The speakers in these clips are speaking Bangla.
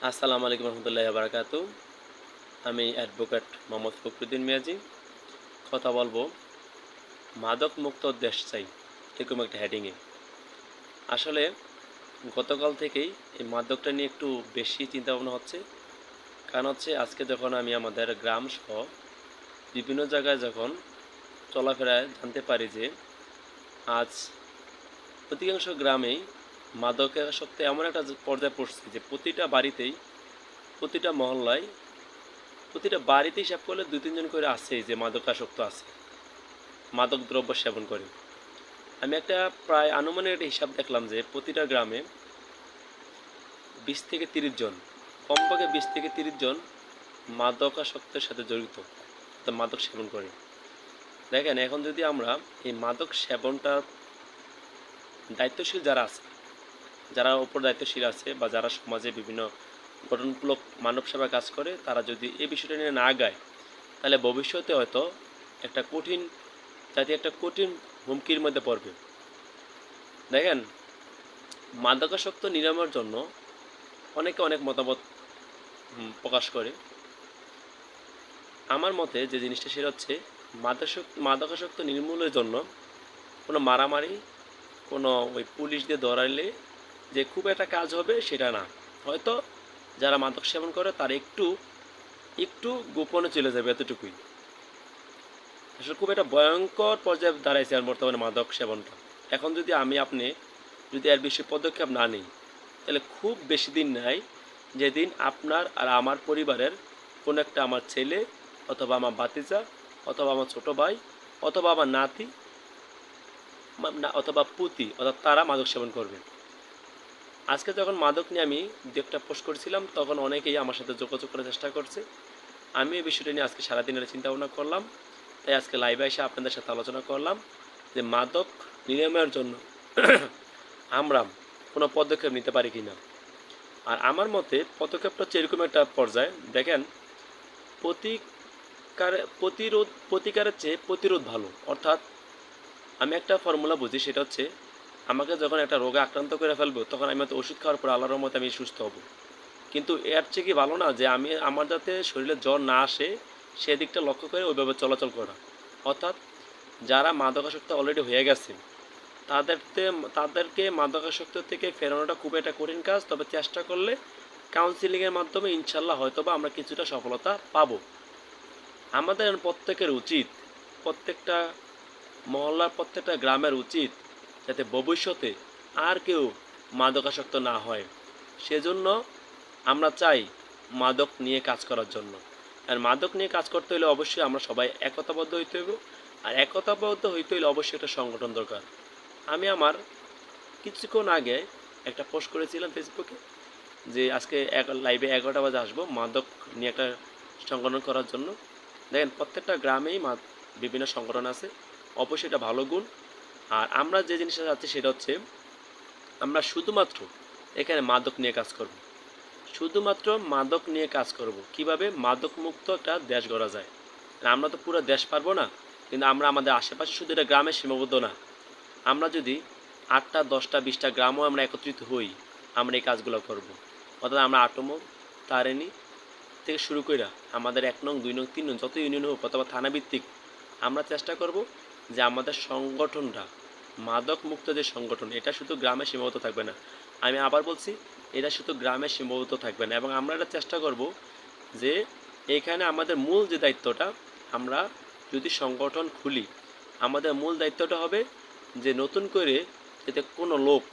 আসসালামু আলাইকুম রহমতুল্লাহি বারাকাতু। আমি অ্যাডভোকেট মোহাম্মদ ফখরুদ্দিন মিয়াজি। কথা বলবো মাদক মুক্ত দেশ চাই, এরকম একটা হেডিংয়ে। আসলে গতকাল থেকেই এই মাদকটা নিয়ে একটু বেশি চিন্তা ভাবনা হচ্ছে। কারণ হচ্ছে আজকে যখন আমি আমাদের গ্রাম সহ বিভিন্ন জায়গায় যখন চলাফেরায় জানতে পারি যে আজ অধিকাংশ গ্রামেই মাদকাসক্তি এমন একটা পর্যায়ে পড়ছে যে প্রতিটা বাড়িতেই, প্রতিটা মহল্লায়, প্রতিটা বাড়িতে হিসাব করলে 2-3 জন করে আছেই যে মাদকাসক্ত আছে, মাদক দ্রব্য সেবন করে। আমি একটা প্রায় আনুমানিক একটা হিসাব দেখলাম যে প্রতিটা গ্রামে 20 থেকে 30 জন, কমপক্ষে 20 থেকে 30 জন মাদকাসক্তের সাথে জড়িত, তো মাদক সেবন করে। দেখেন, এখন যদি আমরা এই মাদক সেবনটা দায়িত্বশীল যারা আছে, যারা উপর দায়িত্বশীল আছে বা যারা সমাজে বিভিন্ন গঠনমূলক মানব সেবা কাজ করে, তারা যদি এই বিষয়টা নিয়ে না আগায়, তাহলে ভবিষ্যতে হয়তো একটা কঠিন জাতি একটা কঠিন হুমকির মধ্যে পড়বে। দেখেন, মাদকাসক্ত নিরাময়ের জন্য অনেকে অনেক মতামত প্রকাশ করে। আমার মতে যে জিনিসটা সেটা হচ্ছে মাদকাসক্ত নির্মূলের জন্য কোনো মারামারি, কোনো ওই পুলিশ দিয়ে ধরাইলে যে খুব একটা কাজ হবে সেটা না। হয়তো যারা মাদক সেবন করে তারা একটু একটু গোপনে চলে যাবে, এতটুকুই। আসলে খুব একটা ভয়ঙ্কর পর্যায়ে দাঁড়াইছে আর বর্তমানে মাদক সেবনটা। এখন যদি আপনি যদি এর বেশি পদক্ষেপ না নিই, তাহলে খুব বেশি দিন নাই যেদিন আপনার আর আমার পরিবারের কোনো একটা, আমার ছেলে অথবা আমার ভাতিজা অথবা আমার ছোট ভাই অথবা আমার নাতি অথবা পুতি, অর্থাৎ তারা মাদক সেবন করবে। আজকে যখন মাদক নিয়ে আমি দু একটা পোস্ট করেছিলাম, তখন অনেকেই আমার সাথে যোগাযোগ করার চেষ্টা করছে। আমি এই বিষয়টা নিয়ে আজকে সারাদিনের চিন্তা ভাবনা করলাম, তাই আজকে লাইভে এসে আপনাদের সাথে আলোচনা করলাম যে মাদক নিরাময়ের জন্য আমরা কোনো পদক্ষেপ নিতে পারি কি না। আর আমার মতে পদক্ষেপটা হচ্ছে এরকম একটা পর্যায়ে, দেখেন, প্রতিকারের চেয়ে প্রতিরোধ ভালো। অর্থাৎ আমি একটা ফর্মুলা বুঝি, সেটা হচ্ছে আমাকে যখন একটা রোগে আক্রান্ত করে ফেলবো, তখন আমি হয়তো ওষুধ খাওয়ার পর আল্লাহর রহমতে আমি সুস্থ হব। কিন্তু এর চেয়ে কি ভালো না যে আমার যাতে শরীরে জ্বর না আসে সেদিকটা লক্ষ্য করে ওইভাবে চলাচল করা। অর্থাৎ যারা মাদকাসক্ত অলরেডি হয়ে গেছে, তাদেরকে মাদকাসক্ত থেকে ফেরানোটা খুব একটা কঠিন কাজ। তবে চেষ্টা করলে কাউন্সিলিংয়ের মাধ্যমে ইনশাল্লাহ হয়তোবা আমরা কিছুটা সফলতা পাবো। আমাদের প্রত্যেকের উচিত, প্রত্যেকটা মহল্লার প্রত্যেকটা গ্রামের উচিত, যাতে ভবিষ্যতে আর কেউ মাদকাসক্ত না হয়। সেজন্য আমরা চাই মাদক নিয়ে কাজ করার জন্য। আর মাদক নিয়ে কাজ করতে হলে অবশ্যই আমরা সবাই একতাবদ্ধ হইতে হবে। আর একতাবদ্ধ হইতে হলে অবশ্যই একটা সংগঠন দরকার। আমি আমার কিছুক্ষণ আগে একটা পোস্ট করেছিলাম ফেসবুকে যে আজকে লাইভে 11টা বাজে আসবো মাদক নিয়ে একটা সংগঠন করার জন্য। দেখেন, প্রত্যেকটা গ্রামেই বিভিন্ন সংগঠন আছে, অবশ্যই এটা ভালো গুণ। আর আমরা যে জিনিসটা চাচ্ছি সেটা হচ্ছে আমরা শুধুমাত্র এখানে মাদক নিয়ে কাজ করব, শুধুমাত্র মাদক নিয়ে কাজ করব। কিভাবে মাদক মুক্ত একটা দেশ গড়া যায়। আমরা তো পুরো দেশ পারবো না, কিন্তু আমরা আমাদের আশেপাশে, শুধু এটা গ্রামে সীমাবদ্ধ না, আমরা যদি 8টা 10টা 20টা গ্রামও আমরা একত্রিত হই, আমরা এই কাজগুলো করব। অর্থাৎ আমরা আটমো, তারেনি থেকে শুরু করে আমাদের 1 নং 2 নং 3 নং যত ইউনিয়ন হোক অথবা থানা ভিত্তিক, আমরা চেষ্টা করব যে আমাদের সংগঠনটা, মাদক মুক্ত যে সংগঠন, এটা শুধু গ্রামে সীমাবদ্ধ থাকবে না। আমি আবার বলছি, এটা শুধু গ্রামে সীমাবদ্ধ থাকবে না। এবং আমরা এটা চেষ্টা করব যে এখানে আমাদের মূল যে দায়িত্বটা, আমরা যদি সংগঠন খুলি, আমাদের মূল দায়িত্বটা হবে যে নতুন করে যাতে কোনো লোক,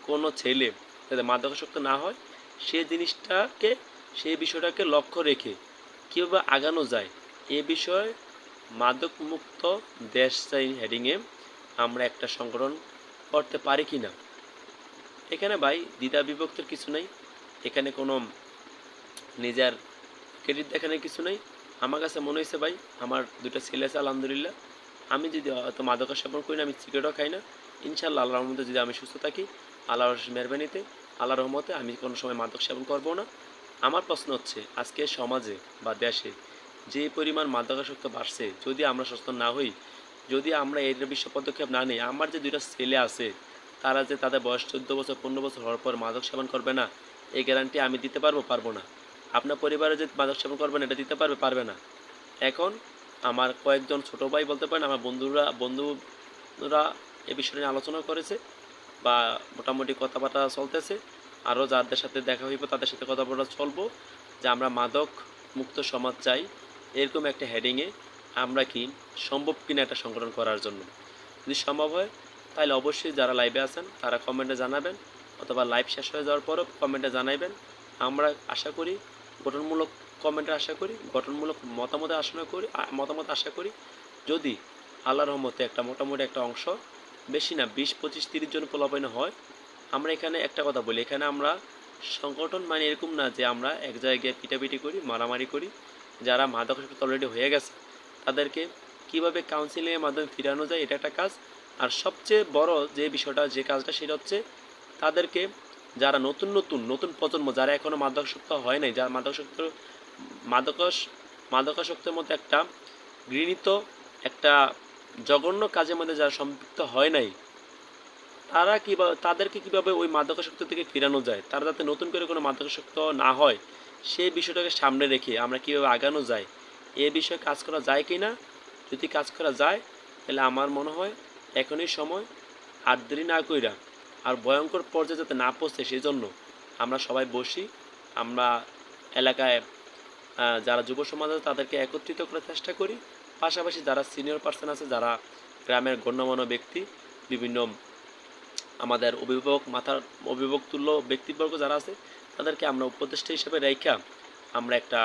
কোনো ছেলে যাতে মাদকাসক্ত না হয়, সেই বিষয়টাকে লক্ষ্য রেখে কীভাবে আগানো যায় এ বিষয়ে মাদক মুক্ত দেশ চাই হেডিংয়ে আমরা একটা সংগঠন করতে পারি কি না। এখানে ভাই দ্বিধা বিভক্তের কিছু নেই, এখানে কোনো নিজের ক্রেডিট দেখানোর কিছু নেই। আমার কাছে মনে হয়েছে ভাই, আমার 2টা ছেলে আছে আলহামদুলিল্লাহ, আমি যদি হয়তো মাদক সেবন করি না, আমি সিগারেটও খাই না, ইনশাল্লাহ আল্লাহর রহমতে যদি আমি সুস্থ থাকি, আল্লাহর মেহরবানিতে, আল্লাহর রহমতে আমি কোনো সময় মাদক সেবন করব না। আমার প্রশ্ন হচ্ছে, আজকে সমাজে বা দেশে যে পরিমাণ মাদকাসক্ত বাড়ছে, যদি আমরা সচেতন না হই, যদি আমরা এর বিষয়ে পদক্ষেপ না নিই, আমার যে 2টা ছেলে আছে তারা যে তাদের বয়স 14 বছর 15 বছর হওয়ার পর মাদক সেবন করবে না, এই গ্যারান্টি আমি দিতে পারবো না। আপনার পরিবারে যে মাদক সেবন করবেন এটা দিতে পারবে না। এখন আমার কয়েকজন ছোট ভাই বলতে পারেন, আমার বন্ধুরা এ বিষয় নিয়ে আলোচনা করেছে বা মোটামুটি কথাবার্তা চলতেছে। আরও যাদের সাথে দেখা হইব তাদের সাথে কথাবার্তা চলবো যে আমরা মাদক মুক্ত সমাজ চাই, এরকম একটা হেডিংয়ে আমরা কি সম্ভব কিনা একটা সংগঠন করার জন্য। যদি সম্ভব হয় তাহলে অবশ্যই যারা লাইভে আছেন তারা কমেন্টে জানাবেন, অথবা লাইভ শেষ হয়ে যাওয়ার পরও কমেন্টে জানাবেন। আমরা আশা করি গঠনমূলক কমেন্টে আশা করি, গঠনমূলক মতামত আশা করি। যদি আল্লাহর রহমতে একটা মোটামুটি একটা অংশ, বেশি না 20, 25, 30 জন পোলাপাইন হয়। আমরা এখানে একটা কথা বলি, এখানে আমরা সংগঠন মানে এরকম না যে আমরা এক জায়গায় পিটাপিটি করি, মারামারি করি। যারা মাদকাসক্ত অলরেডি হয়ে গেছে তাদেরকে কিভাবে কাউন্সিলিংয়ের মাধ্যমে ফিরানো যায় এটা একটা কাজ। আর সবচেয়ে বড় যে বিষয়টা, যে কাজটা, সেটা হচ্ছে তাদেরকে, যারা নতুন প্রজন্ম, যারা এখনও মাদকাসক্ত হয় নাই, যারা মাদকাসক্তের মধ্যে একটা ঘৃণিত একটা জঘন্য কাজের মধ্যে যারা সম্পৃক্ত হয় নাই, তাদেরকে কিভাবে ওই মাদকাসক্ত থেকে ফেরানো যায়, তারা যাতে নতুন করে কোনো মাদকাসক্ত না হয়, সেই বিষয়টাকে সামনে রেখে আমরা কীভাবে আগানো যায়, এ বিষয়ে কাজ করা যায় কি না। যদি কাজ করা যায় তাহলে আমার মনে হয় এখনই সময়, আর দেরি না কইরা, আর ভয়ঙ্কর পর্যায়ে যাতে না পৌঁছে সেই জন্য আমরা সবাই বসি। আমরা এলাকায় যারা যুব সমাজ আছে তাদেরকে একত্রিত করার চেষ্টা করি। পাশাপাশি যারা সিনিয়র পার্সন আছে, যারা গ্রামের গণ্যমান্য ব্যক্তি, বিভিন্ন আমাদের অভিভাবক তুল্য ব্যক্তিবর্গ যারা আছে, তাদেরকে আমরা উপদেষ্টা হিসেবে রেখা আমরা একটা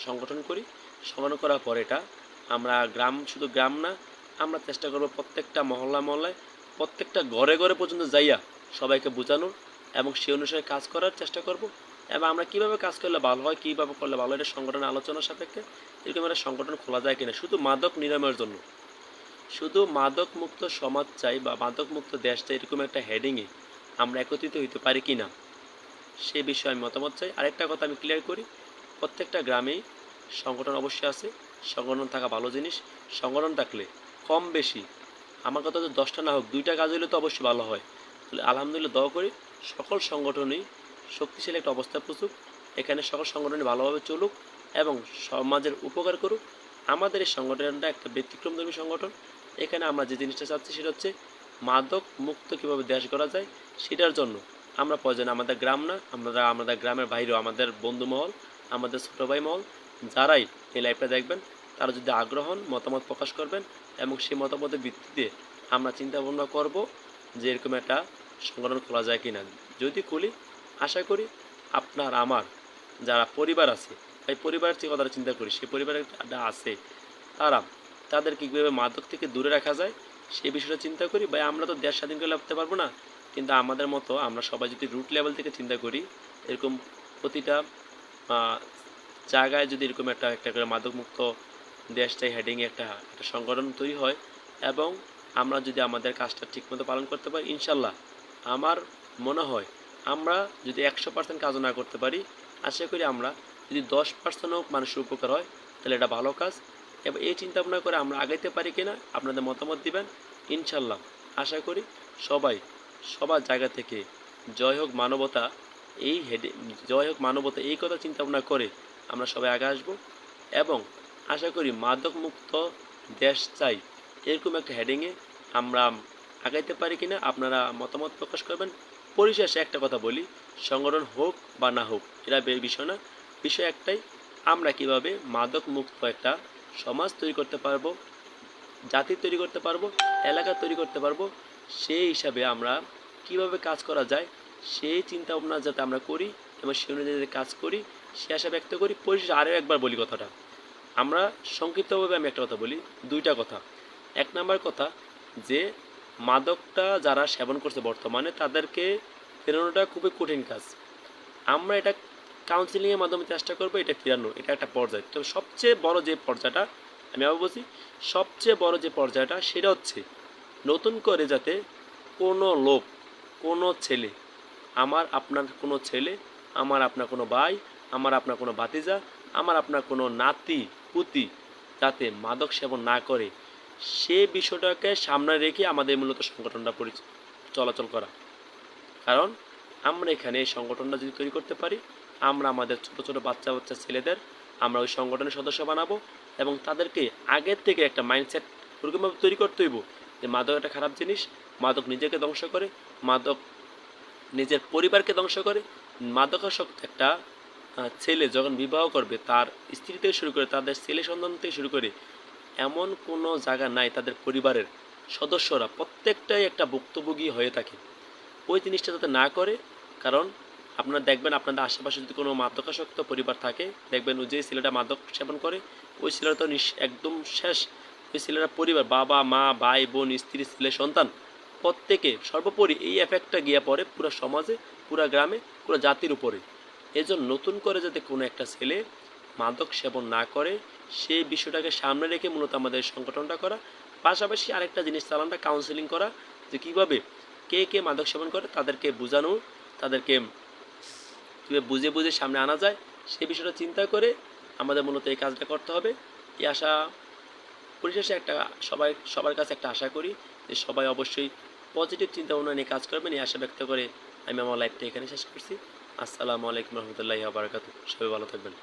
সংগঠন করি। সংগঠন করার পর এটা আমরা শুধু গ্রাম না, আমরা চেষ্টা করব প্রত্যেকটা মহল্লায়, প্রত্যেকটা ঘরে পর্যন্ত যাইয়া সবাইকে বোঝানোর এবং সেই অনুসারে কাজ করার চেষ্টা করব। এবং আমরা কীভাবে কাজ করলে ভালো হয়, কীভাবে করলে ভালো হয়, এটা সংগঠনের আলোচনার সাপেক্ষে এরকম একটা সংগঠন খোলা যায় কিনা, শুধু মাদক নিরাময়ের জন্য, শুধু মাদক মুক্ত সমাজ চাই বা মাদক মুক্ত দেশ চাই, এরকম একটা হেডিংয়ে আমরা একত্রিত হইতে পারি কি না, সে বিষয়ে আমি মতামত চাই। আরেকটা কথা আমি ক্লিয়ার করি, প্রত্যেকটা গ্রামেই সংগঠন অবশ্যই আছে, সংগঠন থাকা ভালো জিনিস। সংগঠন থাকলে কম বেশি, আমার কথা, তো 10টা না হোক 2টা কাজ হইলে তো অবশ্যই ভালো হয়। তাহলে আলহামদুলিল্লাহ দোয়া করি সকল সংগঠনই শক্তিশালী একটা অবস্থা প্রচুক, এখানে সকল সংগঠনই ভালোভাবে চলুক এবং সমাজের উপকার করুক। আমাদের এই সংগঠনটা একটা ব্যতিক্রমধর্মী সংগঠন। এখানে আমরা যে জিনিসটা চাচ্ছি সেটা হচ্ছে মাদক মুক্ত কীভাবে দেশ গড়া যায়, সেটার জন্য আমরা প্রয়োজন আমাদের গ্রাম না, আমাদের গ্রামের বাইরেও আমাদের বন্ধু মহল, আমাদের ছোটো ভাই মহল, যারাই এই লাইভটা দেখবেন তারা যদি আগ্রহ হন মতামত প্রকাশ করবেন এবং সেই মতামতের ভিত্তিতে আমরা চিন্তা ভাবনা করব যে এরকম একটা সংগঠন খোলা যায় কিনা। যদি খুলি, আশা করি আপনার আমার যারা পরিবার আছে, এই পরিবারের থেকে কথাটা চিন্তা করি, সেই পরিবারের আছে তাদেরকে কীভাবে মাদক থেকে দূরে রাখা যায় সেই বিষয়টা চিন্তা করি। ভাই আমরা তো দেশ স্বাধীন করে রাখতে পারবো না, কিন্তু আমাদের মতো আমরা সবাই যদি রুট লেভেল থেকে চিন্তা করি, এরকম প্রতিটা জায়গায় যদি এরকম একটা করে মাদকমুক্ত দেশটাই হেডিংয়ে একটা সংগঠন তৈরি হয় এবং আমরা যদি আমাদের কাজটা ঠিকমতো পালন করতে পারি, ইনশাল্লাহ আমার মনে হয় আমরা যদি 100% কাজও না করতে পারি, আশা করি আমরা যদি 10%ও মানুষের উপকার হয় তাহলে এটা ভালো কাজ। এবং এই চিন্তা ভাবনা করে আমরা আগাইতে পারি কিনা আপনাদের মতামত দিবেন। ইনশাল্লাহ আশা করি সবার জায়গা থেকে জয় হোক মানবতা, জয় হোক মানবতা, এই কথা চিন্তা ভাবনা করে আমরা সবাই আগে আসব এবং আশা করি মাদক মুক্ত দেশ চাই, এরকম একটা হেডিংয়ে আমরা আগাইতে পারি কিনা আপনারা মতামত প্রকাশ করবেন। পরিশেষে একটা কথা বলি, সংগঠন হোক বা না হোক এটা বিষয় না, বিষয় একটাই, আমরা কিভাবে মাদক মুক্ত একটা সমাজ তৈরি করতে পারবো, জাতি তৈরি করতে পারবো, এলাকা তৈরি করতে পারবো, সেই হিসাবে আমরা কিভাবে কাজ করা যায় সেই চিন্তা ভাবনা যাতে আমরা করি এবং সেই অনুযায়ী যাতে কাজ করি সে আশা ব্যক্ত করি। পরিশেষে আরও একবার বলি কথাটা, আমরা সংক্ষিপ্তভাবে আমি একটা কথা বলি, 2টা কথা। 1 নাম্বার কথা যে মাদকটা যারা সেবন করছে বর্তমানে তাদেরকে ফেরানোটা খুবই কঠিন কাজ। আমরা এটা কাউন্সিলিংয়ের মাধ্যমে চেষ্টা করবো এটা ফেরানো, এটা একটা পর্যায়। তো সবচেয়ে বড় যে পর্যায়টা, আমি আবার বলছি, সবচেয়ে বড় যে পর্যায়টা সেটা হচ্ছে নতুন করে যাতে কোনো ছেলে, আমার আপনার কোনো ছেলে, আমার আপনার কোনো ভাই, আমার আপনার কোনো ভাতিজা, আমার আপনার কোনো নাতি পুতি যাতে মাদক সেবন না করে, সে বিষয়টাকে সামনে রেখে আমাদের মূলত সংগঠনটা চলাচল করা। কারণ আমরা এখানে এই সংগঠনটা যদি তৈরি করতে পারি, আমরা আমাদের ছোট ছোট বাচ্চা বাচ্চা ছেলেদের আমরা ওই সংগঠনের সদস্য বানাবো এবং তাদেরকে আগের থেকে একটা মাইন্ডসেট ওরকমভাবে তৈরি করতে হইব যে মাদক একটা খারাপ জিনিস, মাদক নিজেকে ধ্বংস করে, মাদক নিজের পরিবারকে ধ্বংস করে। মাদকাসক্ত একটা ছেলে যখন বিবাহ করবে তার স্ত্রী থেকে শুরু করে তাদের ছেলে সন্তান থেকে শুরু করে এমন কোনো জায়গা নাই তাদের পরিবারের সদস্যরা প্রত্যেকটাই একটা ভুক্তভোগী হয়ে থাকে। ওই জিনিসটা যাতে না করে, কারণ আপনারা দেখবেন আপনাদের আশেপাশে যদি কোনো মাদকাসক্ত পরিবার থাকে, দেখবেন ওই যে ছেলেটা মাদক সেবন করে ওই ছেলেটা তো একদম শেষ। ওই ছেলেরা পরিবার বাবা মা ভাই বোন স্ত্রী ছেলে সন্তান প্রত্যেকে সর্বোপরি এই এফেক্টটা গিয়ে পড়ে পুরো সমাজে, পুরো গ্রামে, পুরো জাতির উপরে। এজন্য নতুন করে যাতে কোনো একটা ছেলে মাদক সেবন না করে সেই বিষয়টাকে সামনে রেখে মূলত আমাদের সংগঠনটা করা। পাশাপাশি আরেকটা জিনিস চালানটা কাউন্সেলিং করা, যে কীভাবে কে কে মাদক সেবন করে তাদেরকে বোঝানো, তাদেরকে কীভাবে বুঝে বুঝে সামনে আনা যায় সেই বিষয়টা চিন্তা করে আমাদের মূলত এই কাজটা করতে হবে। এই আশা পরিশেষে একটা সবার কাছে একটা আশা করি যে সবাই অবশ্যই পজিটিভ চিন্তা ভাবনা নিয়ে কাজ করবেন, এই আশা ব্যক্ত করে আমি আমার লাইফটা এখানে শেষ করছি। আসসালামু আলাইকুম রহমতুল্লাহি ওয়া বারাকাতুহু। সবাই ভালো থাকবেন।